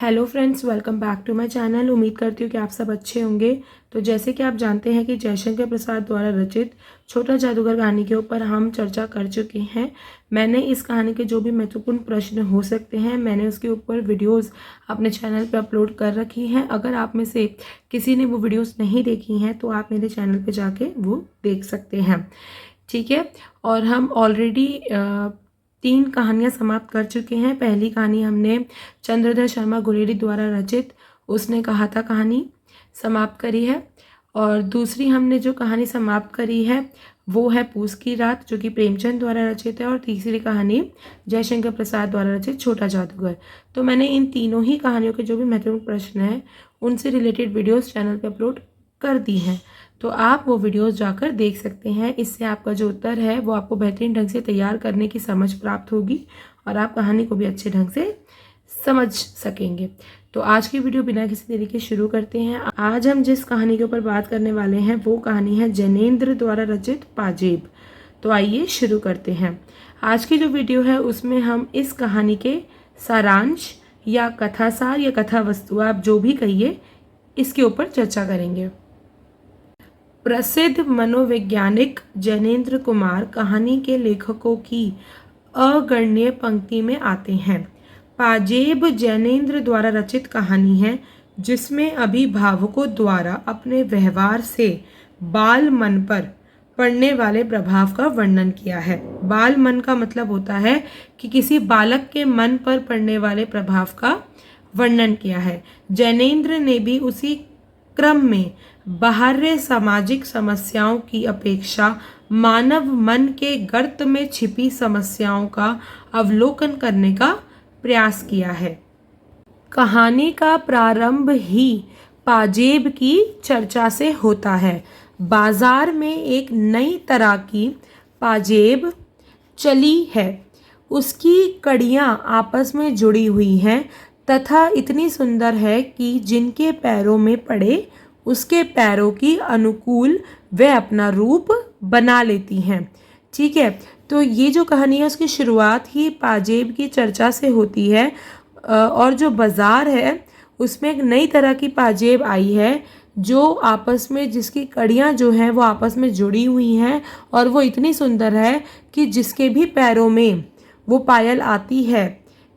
Hello friends, welcome back to my channel. उम्मीद करती हूँ कि आप सब अच्छे होंगे। तो जैसे कि आप जानते हैं कि जयशंकर प्रसाद द्वारा रचित छोटा जादूगर कहानी के ऊपर हम चर्चा कर चुके हैं। मैंने इस कहानी के जो भी महत्वपूर्ण प्रश्न हो सकते हैं, मैंने उसके ऊपर वीडियोस अपने चैनल पर अपलोड कर रखी हैं। अगर आप में से किसी ने वो वीडियोस नहीं देखी हैं तो आप मेरे चैनल पर जाके वो देख सकते हैं, ठीक है। और हम ऑलरेडी 3 कहानियाँ समाप्त कर चुके हैं। पहली कहानी हमने चंद्रधर शर्मा गुलेरी द्वारा रचित उसने कहा था कहानी समाप्त करी है, और दूसरी हमने जो कहानी समाप्त करी है वो है पूस की रात, जो कि प्रेमचंद द्वारा रचित है, और तीसरी कहानी जयशंकर प्रसाद द्वारा रचित छोटा जादूगर। तो मैंने इन तीनों ही कहानियों के जो भी महत्वपूर्ण प्रश्न हैं उनसे रिलेटेड वीडियोस चैनल पर अपलोड कर दी हैं, तो आप वो वीडियोस जाकर देख सकते हैं। इससे आपका जो उत्तर है वो आपको बेहतरीन ढंग से तैयार करने की समझ प्राप्त होगी और आप कहानी को भी अच्छे ढंग से समझ सकेंगे। तो आज की वीडियो बिना किसी देरी के शुरू करते हैं। आज हम जिस कहानी के ऊपर बात करने वाले हैं वो कहानी है जैनेन्द्र द्वारा रचित पाजेब। तो आइए शुरू करते हैं। आज की जो वीडियो है उसमें हम इस कहानी के सारांश या कथासार या कथा वस्तु, आप जो भी कहिए, इसके ऊपर चर्चा करेंगे। प्रसिद्ध मनोवैज्ञानिक जैनेन्द्र कुमार कहानी के लेखकों की अगण्य पंक्ति में आते हैं। पाजेब जैनेन्द्र द्वारा रचित कहानी है जिसमें अभिभावकों द्वारा अपने व्यवहार से बाल मन पर पड़ने वाले प्रभाव का वर्णन किया है। बाल मन का मतलब होता है कि किसी बालक के मन पर पड़ने वाले प्रभाव का वर्णन किया है। जैनेन्द्र ने भी उसी क्रम में बाहरी सामाजिक समस्याओं की अपेक्षा मानव मन के गर्त में छिपी समस्याओं का अवलोकन करने का प्रयास किया है। कहानी का प्रारंभ ही पाजेब की चर्चा से होता है। बाजार में एक नई तरह की पाजेब चली है। उसकी कड़ियां आपस में जुड़ी हुई हैं तथा इतनी सुंदर है कि जिनके पैरों में पड़े उसके पैरों की अनुकूल वे अपना रूप बना लेती हैं, ठीक है। तो ये जो कहानी है उसकी शुरुआत ही पाजेब की चर्चा से होती है, और जो बाज़ार है उसमें एक नई तरह की पाजेब आई है जो आपस में, जिसकी कड़ियाँ जो हैं वो आपस में जुड़ी हुई हैं, और वो इतनी सुंदर है कि जिसके भी पैरों में वो पायल आती है,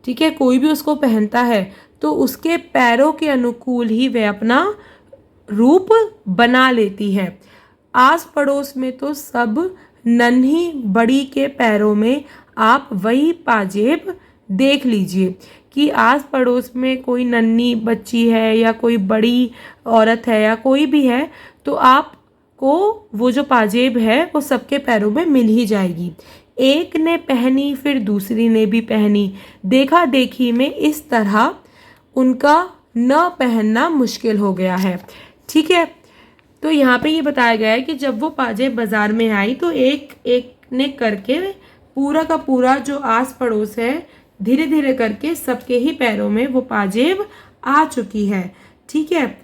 ठीक है, कोई भी उसको पहनता है तो उसके पैरों के अनुकूल ही वह अपना रूप बना लेती है। आस पड़ोस में तो सब नन्ही बड़ी के पैरों में आप वही पाजेब देख लीजिए कि आस पड़ोस में कोई नन्ही बच्ची है या कोई बड़ी औरत है या कोई भी है, तो आपको वो जो पाजेब है वो सबके पैरों में मिल ही जाएगी। एक ने पहनी फिर दूसरी ने भी पहनी, देखा देखी में इस तरह उनका न पहनना मुश्किल हो गया है, ठीक है। तो यहाँ पे ये बताया गया है कि जब वो पाजेब बाजार में आई तो एक एक ने करके पूरा का पूरा जो आस पड़ोस है धीरे धीरे करके सबके ही पैरों में वो पाजेब आ चुकी है, ठीक है।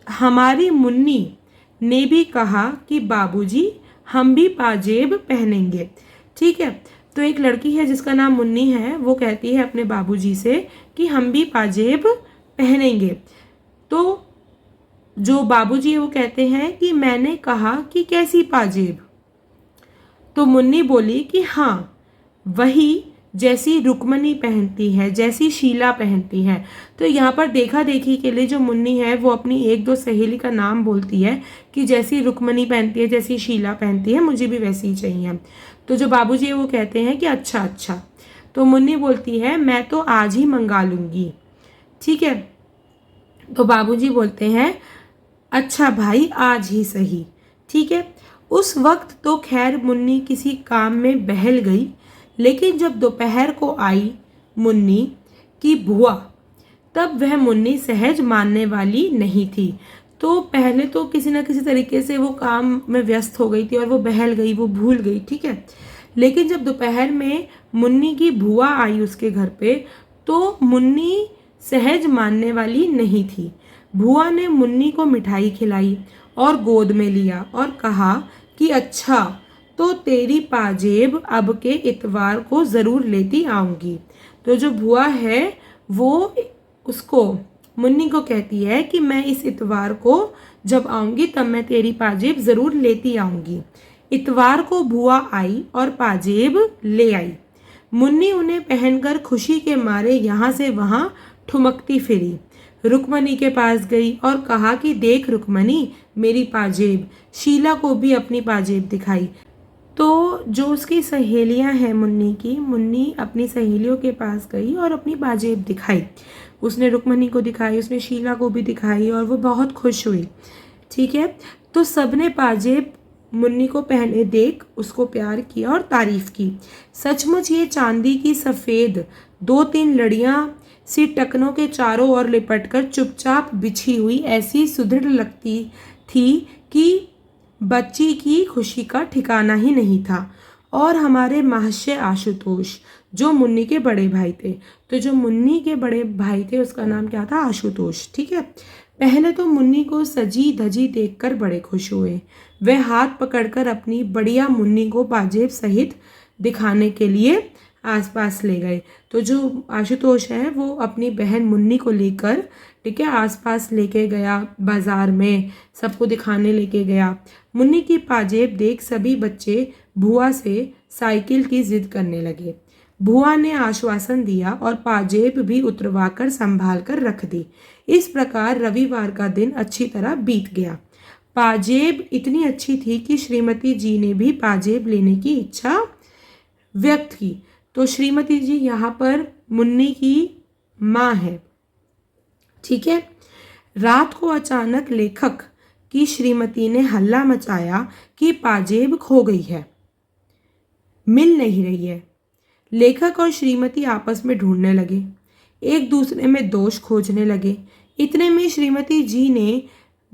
हमारी मुन्नी ने भी कहा कि बाबूजी हम भी पाजेब पहनेंगे, ठीक है। तो एक लड़की है जिसका नाम मुन्नी है, वो कहती है अपने बाबूजी से कि हम भी पाजेब पहनेंगे। तो जो बाबूजी है वो कहते हैं कि मैंने कहा कि कैसी पाजेब? तो मुन्नी बोली कि हाँ, वही जैसी रुक्मणी पहनती है, जैसी शीला पहनती है। तो यहाँ पर देखा देखी के लिए जो मुन्नी है वो अपनी एक दो सहेली का नाम बोलती है कि जैसी रुक्मणी पहनती है, जैसी शीला पहनती है, मुझे भी वैसी ही चाहिए। तो जो बाबूजी है वो कहते हैं कि अच्छा अच्छा। तो मुन्नी बोलती है मैं तो आज ही मंगा लूँगी, ठीक है। तो बाबूजी बोलते हैं अच्छा भाई, आज ही सही, ठीक है। उस वक्त तो खैर मुन्नी किसी काम में बहल गई, लेकिन जब दोपहर को आई मुन्नी की बुआ, तब वह मुन्नी सहज मानने वाली नहीं थी। तो पहले तो किसी न किसी तरीके से वो काम में व्यस्त हो गई थी और वो बहल गई, वो भूल गई, ठीक है। लेकिन जब दोपहर में मुन्नी की बुआ आई उसके घर पे, तो मुन्नी सहज मानने वाली नहीं थी। बुआ ने मुन्नी को मिठाई खिलाई और गोद में लिया और कहा कि अच्छा, तो तेरी पाजेब अब के इतवार को ज़रूर लेती आऊँगी। तो जो बुआ है वो उसको मुन्नी को कहती है कि मैं इस इतवार को जब आऊँगी तब मैं तेरी पाजेब ज़रूर लेती आऊँगी। इतवार को बुआ आई और पाजेब ले आई। मुन्नी उन्हें पहनकर खुशी के मारे यहाँ से वहाँ ठुमकती फिरी। रुक्मणी के पास गई और कहा कि देख रुक्मणी, मेरी पाजेब। शीला को भी अपनी पाजेब दिखाई। तो जो उसकी सहेलियां हैं मुन्नी की, मुन्नी अपनी सहेलियों के पास गई और अपनी पाजेब दिखाई। उसने रुक्मणी को दिखाई, उसने शीला को भी दिखाई और वो बहुत खुश हुई। ठीक है, तो सबने पाजेब मुन्नी को पहने देख उसको प्यार किया और तारीफ की। सचमुच ये चांदी की सफ़ेद 2-3 लड़ियां सी टकनों के चारों ओर लिपटकर चुपचाप बिछी हुई ऐसी सुदृढ़ लगती थी कि बच्ची की खुशी का ठिकाना ही नहीं था। और हमारे महर्षि आशुतोष, जो मुन्नी के बड़े भाई थे, तो जो मुन्नी के बड़े भाई थे उसका नाम क्या था? आशुतोष। ठीक है, पहले तो मुन्नी को सजी धजी देखकर बड़े खुश हुए। वह हाथ पकड़कर अपनी बढ़िया मुन्नी को पाजेब सहित दिखाने के लिए आसपास ले गए। तो जो आशुतोष है वो अपनी बहन मुन्नी को लेकर, ठीक है, आसपास लेके गया, बाजार में सबको दिखाने लेके गया। मुन्नी की पाजेब देख सभी बच्चे बुआ से साइकिल की जिद करने लगे। बुआ ने आश्वासन दिया और पाजेब भी उतरवा कर संभाल कर रख दी। इस प्रकार रविवार का दिन अच्छी तरह बीत गया। पाजेब इतनी अच्छी थी कि श्रीमती जी ने भी पाजेब लेने की इच्छा व्यक्त की। तो श्रीमती जी यहाँ पर मुन्नी की माँ है। ठीक है, रात को अचानक लेखक की श्रीमती ने हल्ला मचाया कि पाजेब खो गई है, मिल नहीं रही है। लेखक और श्रीमती आपस में ढूंढने लगे, एक दूसरे में दोष खोजने लगे। इतने में श्रीमती जी ने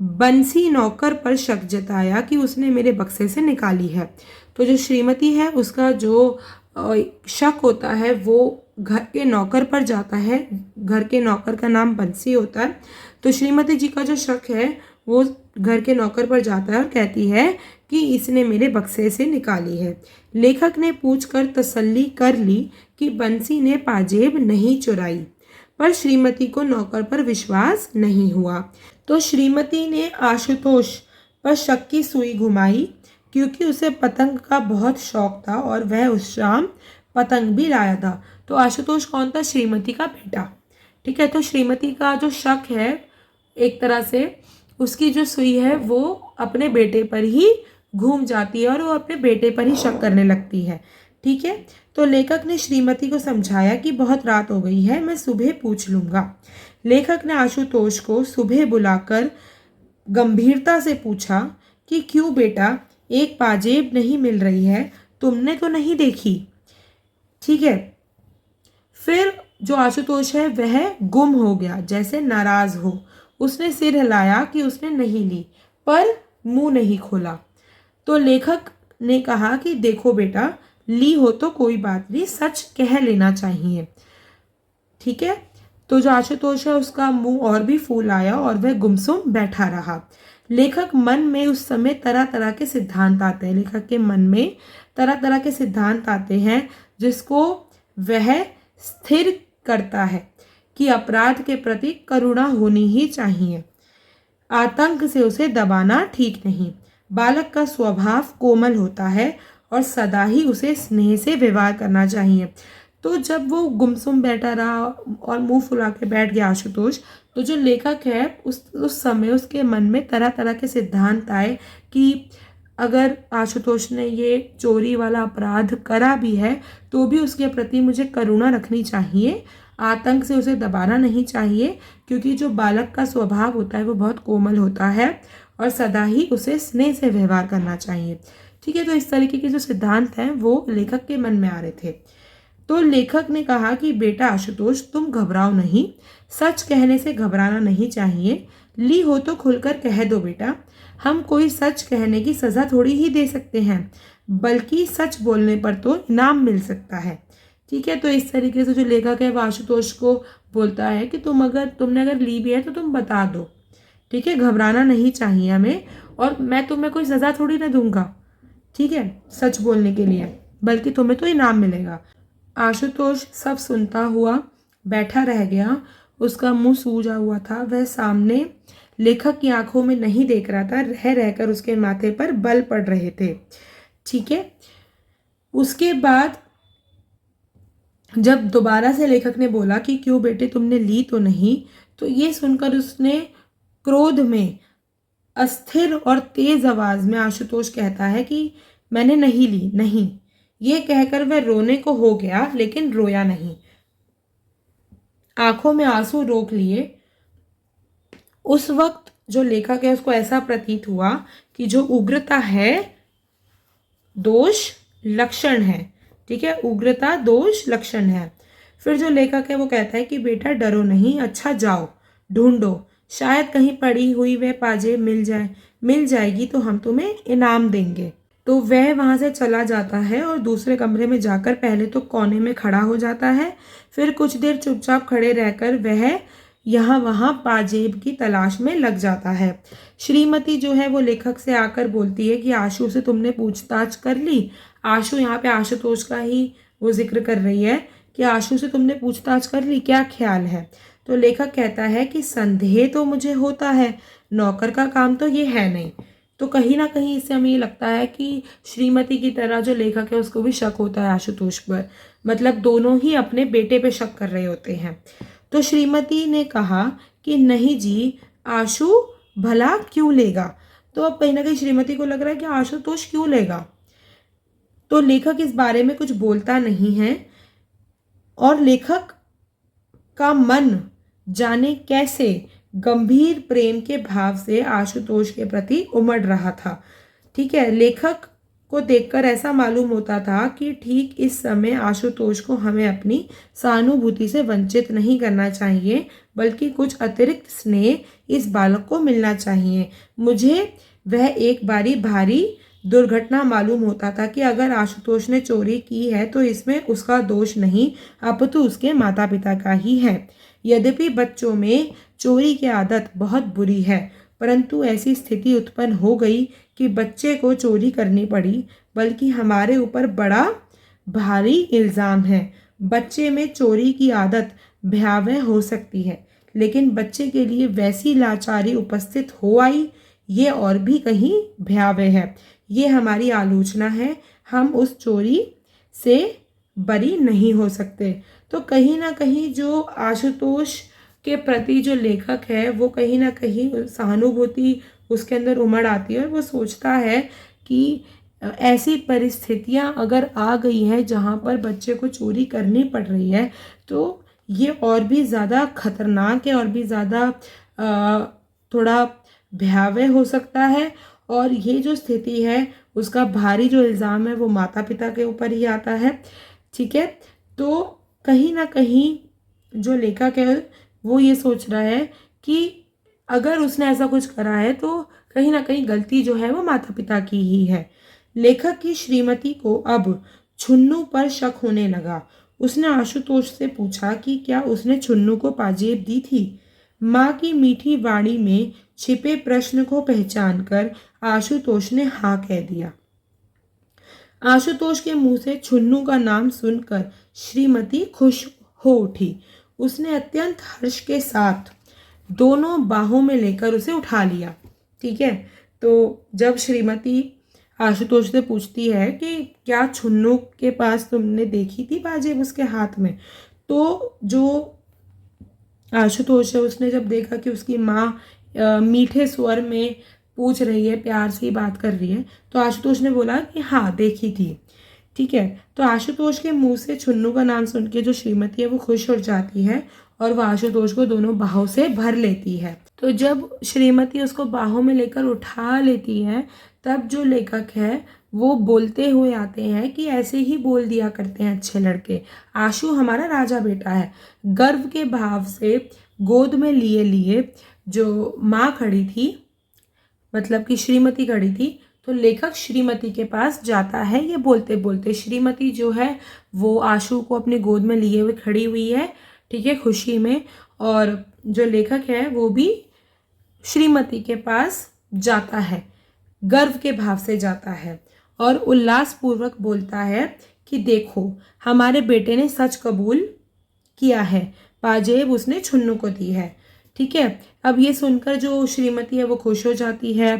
बंसी नौकर पर शक जताया कि उसने मेरे बक्से से निकाली है। तो जो श्रीमती है उसका जो शक होता है वो घर के नौकर पर जाता है। घर के नौकर का नाम बंसी होता है। तो श्रीमती जी का जो शक है वो घर के नौकर पर जाता है और कहती है कि इसने मेरे बक्से से निकाली है। लेखक ने पूछकर तसल्ली कर ली कि बंसी ने पाजेब नहीं चुराई, पर श्रीमती को नौकर पर विश्वास नहीं हुआ। तो श्रीमती ने आशुतोष पर शक की सुई घुमाई, क्योंकि उसे पतंग का बहुत शौक था और वह उस शाम पतंग भी लाया था। तो आशुतोष कौन था? श्रीमती का बेटा। ठीक है, तो श्रीमती का जो शक है एक तरह से उसकी जो सुई है वो अपने बेटे पर ही घूम जाती है और वो अपने बेटे पर ही शक करने लगती है। ठीक है, तो लेखक ने श्रीमती को समझाया कि बहुत रात हो गई है, मैं सुबह पूछ लूँगा। लेखक ने आशुतोष को सुबह बुलाकर गंभीरता से पूछा कि क्यों बेटा, एक पाजेब नहीं मिल रही है, तुमने तो नहीं देखी? ठीक है, फिर जो आशुतोष है वह गुम हो गया, जैसे नाराज हो। उसने सिर हिलाया कि उसने नहीं ली, पर मुंह नहीं खोला। तो लेखक ने कहा कि देखो बेटा, ली हो तो कोई बात नहीं, सच कह लेना चाहिए। ठीक है, तो जो आशुतोष है उसका मुंह और भी फूल आया और वह गुमसुम बैठा रहा। लेखक मन में उस समय तरह तरह के सिद्धांत आते हैं। लेखक के मन में तरह तरह के सिद्धांत आते हैं जिसको वह स्थिर करता है कि अपराध के प्रति करुणा होनी ही चाहिए, आतंक से उसे दबाना ठीक नहीं। बालक का स्वभाव कोमल होता है और सदा ही उसे स्नेह से व्यवहार करना चाहिए। तो जब वो गुमसुम बैठा रहा और मुंह फुला के बैठ गया आशुतोष, तो जो लेखक है उस समय उसके मन में तरह तरह के सिद्धांत आए कि अगर आशुतोष ने ये चोरी वाला अपराध करा भी है तो भी उसके प्रति मुझे करुणा रखनी चाहिए, आतंक से उसे दबाना नहीं चाहिए, क्योंकि जो बालक का स्वभाव होता है वो बहुत कोमल होता है और सदा ही उसे स्नेह से व्यवहार करना चाहिए। ठीक है, तो इस तरीके के जो सिद्धांत हैं वो लेखक के मन में आ रहे थे। तो लेखक ने कहा कि बेटा आशुतोष, तुम घबराओ नहीं, सच कहने से घबराना नहीं चाहिए। ली हो तो खुलकर कह दो बेटा, हम कोई सच कहने की सज़ा थोड़ी ही दे सकते हैं, बल्कि सच बोलने पर तो इनाम मिल सकता है। ठीक है, तो इस तरीके से जो लेखक है वो आशुतोष को बोलता है कि तुमने अगर ली भी है तो तुम बता दो। ठीक है, घबराना नहीं चाहिए हमें, और मैं तुम्हें कोई सज़ा थोड़ी ना दूंगा, ठीक है, सच बोलने के लिए, बल्कि तुम्हें तो इनाम मिलेगा। आशुतोष सब सुनता हुआ बैठा रह गया। उसका मुंह सूजा हुआ था, वह सामने लेखक की आंखों में नहीं देख रहा था, रह रहकर उसके माथे पर बल पड़ रहे थे। ठीक है। उसके बाद जब दोबारा से लेखक ने बोला कि क्यों बेटे, तुमने ली तो नहीं, तो ये सुनकर उसने क्रोध में अस्थिर और तेज आवाज में आशुतोष कहता है कि मैंने नहीं ली, नहीं। ये कहकर वह रोने को हो गया, लेकिन रोया नहीं, आंखों में आंसू रोक लिए। उस वक्त जो लेखक है उसको ऐसा प्रतीत हुआ कि जो उग्रता है दोष लक्षण है। ठीक है, उग्रता दोष लक्षण है। फिर जो लेखक है वो कहता है कि बेटा डरो नहीं, अच्छा जाओ ढूंढो, शायद कहीं पड़ी हुई वह पाजेब मिल जाएगी तो हम तुम्हें इनाम देंगे। तो वह वहां से चला जाता है और दूसरे कमरे में जाकर पहले तो कोने में खड़ा हो जाता है, फिर कुछ देर चुपचाप खड़े रहकर वह यहाँ वहाँ पाजेब की तलाश में लग जाता है। श्रीमती जो है वो लेखक से आकर बोलती है कि आशु से तुमने पूछताछ कर ली। आशु, यहाँ पे आशुतोष का ही वो जिक्र कर रही है कि आशु से तुमने पूछताछ कर ली, क्या ख्याल है? तो लेखक कहता है कि संदेह तो मुझे होता है, नौकर का काम तो ये है नहीं। तो कहीं ना कहीं इससे हमें ये लगता है कि श्रीमती की तरह जो लेखक है उसको भी शक होता है आशुतोष पर, मतलब दोनों ही अपने बेटे पे शक कर रहे होते हैं। तो श्रीमती ने कहा कि नहीं जी, आशु भला क्यों लेगा। तो अब कहीं ना कहीं श्रीमती को लग रहा है कि आशुतोष क्यों लेगा। तो लेखक इस बारे में कुछ बोलता नहीं है और लेखक का मन जाने कैसे गंभीर प्रेम के भाव से आशुतोष के प्रति उमड़ रहा था। ठीक है, लेखक को देखकर ऐसा मालूम होता था कि ठीक इस समय आशुतोष को हमें अपनी सहानुभूति से वंचित नहीं करना चाहिए, बल्कि कुछ अतिरिक्त स्नेह इस बालक को मिलना चाहिए। मुझे वह एक बारी भारी दुर्घटना मालूम होता था कि अगर आशुतोष ने चोरी की है तो इसमें उसका दोष नहीं, अपितु उसके माता पिता का ही है। यद्यपि बच्चों में चोरी की आदत बहुत बुरी है, परंतु ऐसी स्थिति उत्पन्न हो गई कि बच्चे को चोरी करनी पड़ी, बल्कि हमारे ऊपर बड़ा भारी इल्ज़ाम है। बच्चे में चोरी की आदत भयावह हो सकती है, लेकिन बच्चे के लिए वैसी लाचारी उपस्थित हो आई, ये और भी कहीं भयावह है। ये हमारी आलोचना है, हम उस चोरी से बरी नहीं हो सकते। तो कहीं ना कहीं जो आशुतोष के प्रति जो लेखक है वो कहीं ना कहीं सहानुभूति उसके अंदर उमड़ आती है और वो सोचता है कि ऐसी परिस्थितियां अगर आ गई हैं जहां पर बच्चे को चोरी करनी पड़ रही है तो ये और भी ज़्यादा खतरनाक है और भी ज़्यादा थोड़ा भयावह हो सकता है। और ये जो स्थिति है उसका भारी जो इल्ज़ाम है वो माता पिता के ऊपर ही आता है। ठीक है, तो कहीं ना कहीं जो लेखक है वो ये सोच रहा है कि अगर उसने ऐसा कुछ करा है तो कहीं ना कहीं गलती जो है वो माता पिता की ही है। लेखक की श्रीमती को अब छुन्नू पर शक होने लगा। उसने आशुतोष से पूछा कि क्या उसने छुन्नू को पाजेब दी थी। माँ की मीठी वाणी में छिपे प्रश्न को पहचानकर आशुतोष ने हाँ कह दिया। आशुतोष के मुंह से छुन्नू का नाम सुनकर श्रीमती खुश हो उठी। उसने अत्यंत हर्ष के साथ दोनों बाहों में लेकर उसे उठा लिया। ठीक है, तो जब श्रीमती आशुतोष से पूछती है कि क्या छुन्नू के पास तुमने देखी थी पाजेब उसके हाथ में, तो जो आशुतोष है उसने जब देखा कि उसकी माँ मीठे स्वर में पूछ रही है, प्यार से ही बात कर रही है, तो आशुतोष ने बोला कि हाँ देखी थी। ठीक है, तो आशुतोष के मुंह से छुन्नू का नाम सुन के जो श्रीमती है वो खुश हो जाती है और वह आशुतोष को दोनों बाहों से भर लेती है। तो जब श्रीमती उसको बाहों में लेकर उठा लेती है तब जो लेखक है वो बोलते हुए आते हैं कि ऐसे ही बोल दिया करते हैं अच्छे लड़के, आशु हमारा राजा बेटा है। गर्व के भाव से गोद में लिए लिए जो माँ खड़ी थी, मतलब कि श्रीमती खड़ी थी, तो लेखक श्रीमती के पास जाता है। ये बोलते बोलते श्रीमती जो है वो आशु को अपनी गोद में लिए हुए खड़ी हुई है, ठीक है, खुशी में। और जो लेखक है वो भी श्रीमती के पास जाता है, गर्व के भाव से जाता है और उल्लासपूर्वक बोलता है कि देखो हमारे बेटे ने सच कबूल किया है, पाजेब उसने छुन्नू को दी है। ठीक है, अब ये सुनकर जो श्रीमती है वो खुश हो जाती है।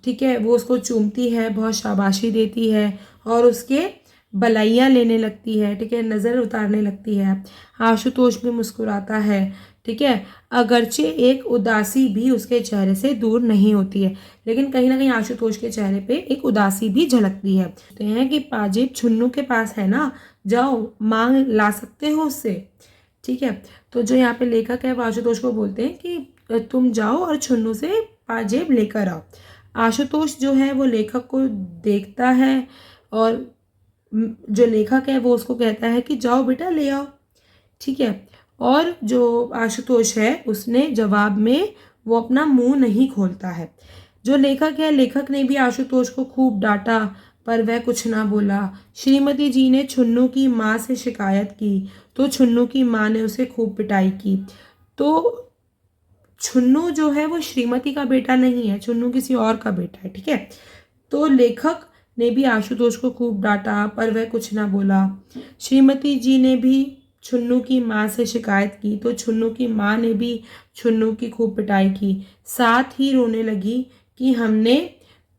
ठीक है, वो उसको चूमती है, बहुत शाबाशी देती है और उसके भलाइयाँ लेने लगती है। ठीक है, नज़र उतारने लगती है। आशुतोष भी मुस्कुराता है। ठीक है, अगरचे एक उदासी भी उसके चेहरे से दूर नहीं होती है, लेकिन कहीं ना कहीं आशुतोष के चेहरे पे एक उदासी भी झलकती है। कहते हैं कि पाजेब छुन्नू के पास है ना, जाओ मांग ला सकते हो उससे। ठीक है, तो जो यहाँ पे लेखक है वो आशुतोष को बोलते हैं कि तुम जाओ और छुन्नू से पाजेब लेकर आओ। आशुतोष जो है वो लेखक को देखता है और जो लेखक है वो उसको कहता है कि जाओ बेटा ले आओ। ठीक है, और जो आशुतोष है उसने जवाब में वो अपना मुंह नहीं खोलता है। जो लेखक है, लेखक ने भी आशुतोष को खूब डांटा पर वह कुछ ना बोला। श्रीमती जी ने छुन्नू की माँ से शिकायत की तो छुन्नू की माँ ने उसे खूब पिटाई की। तो छुन्नू जो है वो श्रीमती का बेटा नहीं है, छुन्नू किसी और का बेटा है। ठीक है, तो लेखक ने भी आशुतोष को खूब डांटा पर वह कुछ ना बोला। श्रीमती जी ने भी छुन्नू की माँ से शिकायत की तो छुन्नू की माँ ने भी छुन्नू की खूब पिटाई की, साथ ही रोने लगी कि हमने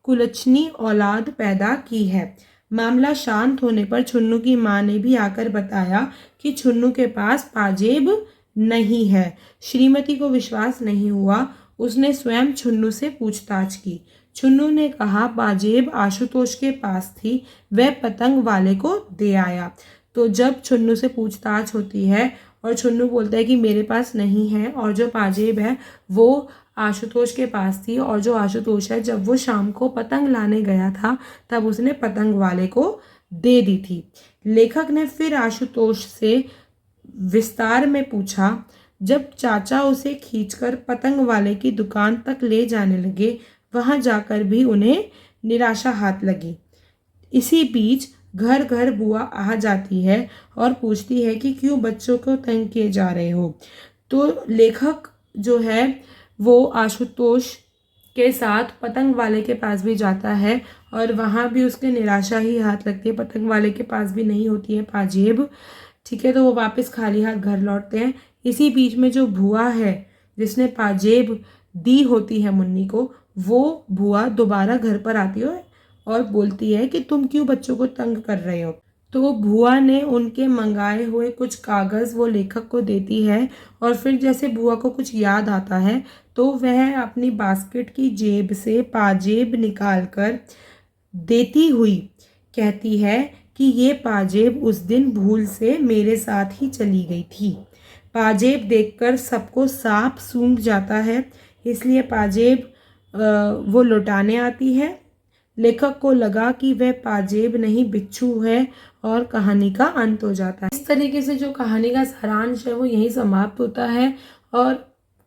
कुलच्छनी औलाद पैदा की है। मामला शांत होने पर छुन्नू की माँ ने भी आकर बताया कि छुन्नू के पास पाजेब नहीं है। श्रीमती को विश्वास नहीं हुआ, उसने स्वयं छुन्नू से पूछताछ की। छुन्नू ने कहा पाजेब आशुतोष के पास थी, वह पतंग वाले को दे आया। तो जब छुन्नू से पूछताछ होती है और छुन्नू बोलता है कि मेरे पास नहीं है और जो पाजेब है वो आशुतोष के पास थी, और जो आशुतोष है जब वो शाम को पतंग लाने गया था तब उसने पतंग वाले को दे दी थी। लेखक ने फिर आशुतोष से विस्तार में पूछा। जब चाचा उसे खींचकर पतंग वाले की दुकान तक ले जाने लगे, वहां जाकर भी उन्हें निराशा हाथ लगी। इसी बीच घर घर बुआ आ जाती है और पूछती है कि क्यों बच्चों को तंग किए जा रहे हो। तो लेखक जो है वो आशुतोष के साथ पतंग वाले के पास भी जाता है और वहाँ भी उसके निराशा ही हाथ लगती है, पतंग वाले के पास भी नहीं होती है पाजेब। ठीक है, तो वो वापस खाली हाथ घर लौटते हैं। इसी बीच में जो बुआ है जिसने पाजेब दी होती है मुन्नी को, वो बुआ दोबारा घर पर आती है और बोलती है कि तुम क्यों बच्चों को तंग कर रहे हो। तो बुआ ने उनके मंगाए हुए कुछ कागज़ वो लेखक को देती है और फिर जैसे बुआ को कुछ याद आता है तो वह अपनी बास्केट की जेब से पाजेब निकाल कर देती हुई कहती है कि ये पाजेब उस दिन भूल से मेरे साथ ही चली गई थी। पाजेब देखकर सबको सांप सूंघ जाता है, इसलिए पाजेब वो लौटाने आती है। लेखक को लगा कि वह पाजेब नहीं बिच्छू है और कहानी का अंत हो जाता है। इस तरीके से जो कहानी का सारांश है वो यहीं समाप्त होता है। और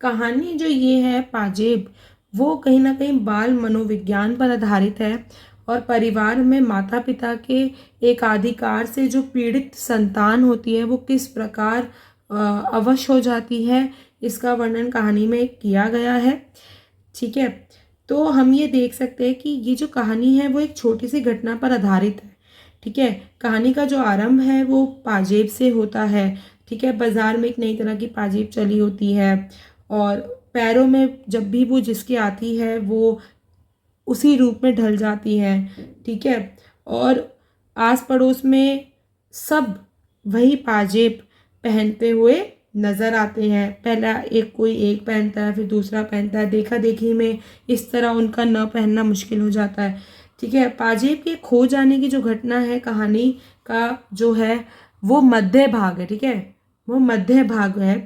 कहानी जो ये है पाजेब, वो कहीं ना कहीं बाल मनोविज्ञान पर आधारित है और परिवार में माता पिता के एकाधिकार से जो पीड़ित संतान होती है वो किस प्रकार अवश हो जाती है, इसका वर्णन कहानी में किया गया है। ठीक है, तो हम ये देख सकते हैं कि ये जो कहानी है वो एक छोटी सी घटना पर आधारित है। ठीक है, कहानी का जो आरंभ है वो पाजेब से होता है। ठीक है, बाजार में एक नई तरह की पाजेब चली होती है और पैरों में जब भी वो जिसकी आती है वो उसी रूप में ढल जाती है। ठीक है, और आस पड़ोस में सब वही पाजेब पहनते हुए नज़र आते हैं। पहला कोई एक पहनता है, फिर दूसरा पहनता है, देखा देखी में इस तरह उनका न पहनना मुश्किल हो जाता है। ठीक है, पाजेब के खो जाने की जो घटना है कहानी का जो है वो मध्य भाग है। ठीक है, वो मध्य भाग है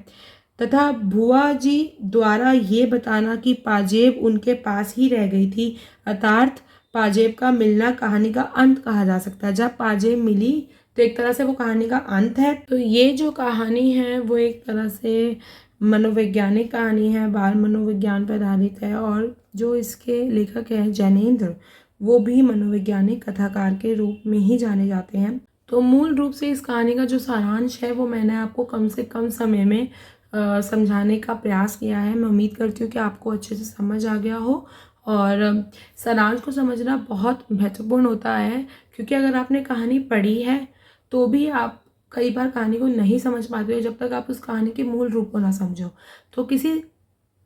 तथा बुआ जी द्वारा ये बताना कि पाजेब उनके पास ही रह गई थी, अर्थात पाजेब का मिलना कहानी का अंत कहा जा सकता है। जब पाजेब मिली तो एक तरह से वो कहानी का अंत है। तो ये जो कहानी है वो एक तरह से मनोवैज्ञानिक कहानी है, बाल मनोविज्ञान पर आधारित है और जो इसके लेखक हैं जैनेंद्र, वो भी मनोवैज्ञानिक कथाकार के रूप में ही जाने जाते हैं। तो मूल रूप से इस कहानी का जो सारांश है वो मैंने आपको कम से कम समय में समझाने का प्रयास किया है। मैं उम्मीद करती हूँ कि आपको अच्छे से समझ आ गया हो। और सारांश को समझना बहुत महत्वपूर्ण होता है क्योंकि अगर आपने कहानी पढ़ी है तो भी आप कई बार कहानी को नहीं समझ पाते हो जब तक आप उस कहानी के मूल रूप को ना समझो। तो किसी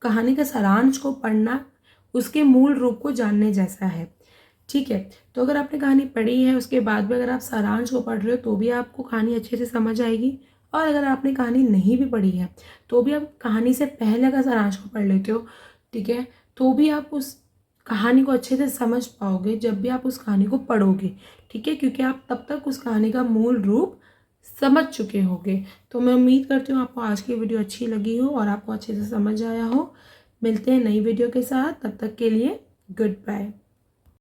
कहानी का सारांश को पढ़ना उसके मूल रूप को जानने जैसा है। ठीक है, तो अगर आपने कहानी पढ़ी है उसके बाद भी अगर आप सारांश को पढ़ रहे हो तो भी आपको कहानी अच्छे से समझ आएगी, और अगर आपने कहानी नहीं भी पढ़ी है तो भी आप कहानी से पहले अगर सारांश को पढ़ लेते हो, ठीक है, तो भी आप उस कहानी को अच्छे से समझ पाओगे जब भी आप उस कहानी को पढ़ोगे। ठीक है, क्योंकि आप तब तक उस कहानी का मूल रूप समझ चुके होगे। तो मैं उम्मीद करती हूँ आपको आज की वीडियो अच्छी लगी हो और आपको अच्छे से समझ आया हो। मिलते हैं नई वीडियो के साथ, तब तक के लिए गुड बाय।